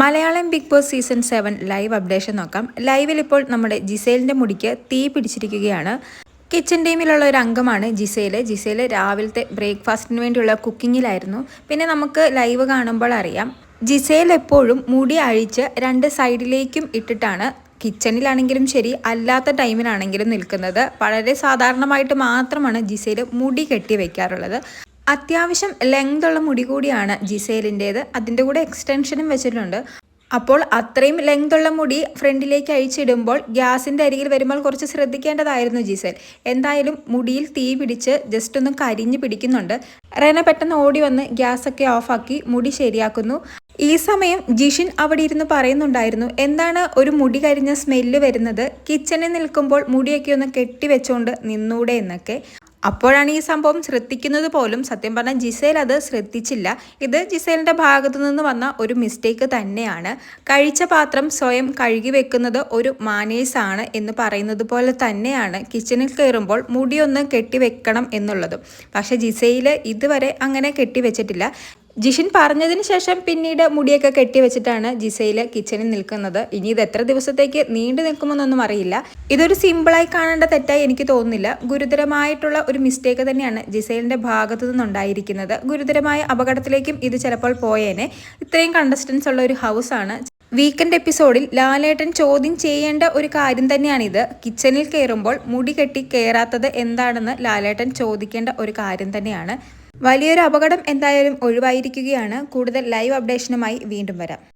Malayalam big boss season 7 live updation നോക്കാം. ലൈവിൽ ഇപ്പോൾ നമ്മുടെ ജിസേലിൻ്റെ മുടിക്ക് തീ പിടിച്ചിരിക്കുകയാണ്. കിച്ചൺ ടീമിലുള്ള ഒരു അംഗമാണ് ജിസേൽ രാവിലത്തെ ബ്രേക്ക്ഫാസ്റ്റിന് വേണ്ടിയുള്ള കുക്കിങ്ങിലായിരുന്നു. പിന്നെ നമുക്ക് ലൈവ് കാണുമ്പോൾ അറിയാം, ജിസേൽ എപ്പോഴും മുടി അഴിച്ച് രണ്ട് സൈഡിലേക്കും ഇട്ടിട്ടാണ് കിച്ചണിലാണെങ്കിലും ശരി അല്ലാത്ത ടൈമിലാണെങ്കിലും നിൽക്കുന്നത്. വളരെ സാധാരണമായിട്ട് മാത്രമാണ് ജിസേൽ മുടി കെട്ടി വയ്ക്കാറുള്ളത്. അത്യാവശ്യം ലെങ്ത് ഉള്ള മുടി കൂടിയാണ് ജിസേലിൻ്റേത്. അതിൻ്റെ കൂടെ എക്സ്റ്റൻഷനും വെച്ചിട്ടുണ്ട്. അപ്പോൾ അത്രയും ലെങ്ത് ഉള്ള മുടി ഫ്രണ്ടിലേക്ക് അഴിച്ചിടുമ്പോൾ ഗ്യാസിൻ്റെ അരികിൽ വരുമ്പോൾ കുറച്ച് ശ്രദ്ധിക്കേണ്ടതായിരുന്നു ജിസേൽ. എന്തായാലും മുടിയിൽ തീ പിടിച്ച് ജസ്റ്റ് ഒന്ന് കരിഞ്ഞ് പിടിക്കുന്നുണ്ട്. റെന പെട്ടെന്ന് ഓടി വന്ന് ഗ്യാസൊക്കെ ഓഫാക്കി മുടി ശരിയാക്കുന്നു. ഈ സമയം ജിഷിൻ അവിടെ ഇരുന്ന് പറയുന്നുണ്ടായിരുന്നു, എന്താണ് ഒരു മുടി കരിഞ്ഞ സ്മെല്ല് വരുന്നത്, കിച്ചണിൽ നിൽക്കുമ്പോൾ മുടിയൊക്കെ ഒന്ന് കെട്ടിവെച്ചുകൊണ്ട് നിന്നൂടെ എന്നൊക്കെ. അപ്പോഴാണ് ഈ സംഭവം ശ്രദ്ധിക്കുന്നത് പോലും. സത്യം പറഞ്ഞാൽ ജിസേൽ അത് ശ്രദ്ധിച്ചില്ല. ഇത് ജിസേലിൻ്റെ ഭാഗത്തു നിന്ന് വന്ന ഒരു മിസ്റ്റേക്ക് തന്നെയാണ്. കഴിച്ച പാത്രം സ്വയം കഴുകി വെക്കുന്നത് ഒരു മാനേഴ്സാണ് എന്ന് പറയുന്നത് പോലെ തന്നെയാണ് കിച്ചണിൽ കയറുമ്പോൾ മുടിയൊന്ന് കെട്ടിവെക്കണം എന്നുള്ളതും. പക്ഷേ ജിസേൽ ഇതുവരെ അങ്ങനെ കെട്ടിവെച്ചിട്ടില്ല. ജിഷിൻ പറഞ്ഞതിന് ശേഷം പിന്നീട് മുടിയൊക്കെ കെട്ടിവെച്ചിട്ടാണ് ജിസേൽ കിച്ചണിൽ നിൽക്കുന്നത്. ഇനി ഇത് എത്ര ദിവസത്തേക്ക് നീണ്ടു നിൽക്കുമെന്നൊന്നും അറിയില്ല. ഇതൊരു സിമ്പിളായി കാണേണ്ട തെറ്റായി എനിക്ക് തോന്നുന്നില്ല. ഗുരുതരമായിട്ടുള്ള ഒരു മിസ്റ്റേക്ക് തന്നെയാണ് ജിസേലിൻ്റെ ഭാഗത്തു നിന്നുണ്ടായിരിക്കുന്നത്. ഗുരുതരമായ അപകടത്തിലേക്കും ഇത് ചിലപ്പോൾ പോയേനെ. ഇത്രയും കണ്ടസ്റ്റൻസ് ഉള്ള ഒരു ഹൗസാണ്. വീക്കെൻഡ് എപ്പിസോഡിൽ ലാലേട്ടൻ ചോദ്യം ചെയ്യേണ്ട ഒരു കാര്യം തന്നെയാണിത്. കിച്ചണിൽ കയറുമ്പോൾ മുടി കെട്ടി കയറാത്തത് എന്താണെന്ന് ലാലേട്ടൻ ചോദിക്കേണ്ട ഒരു കാര്യം തന്നെയാണ്. വലിയൊരു അപകടം എന്തായാലും ഒഴിവായിരിക്കുകയാണ്. കൂടുതൽ ലൈവ് അപ്ഡേഷനുമായി വീണ്ടും വരാം.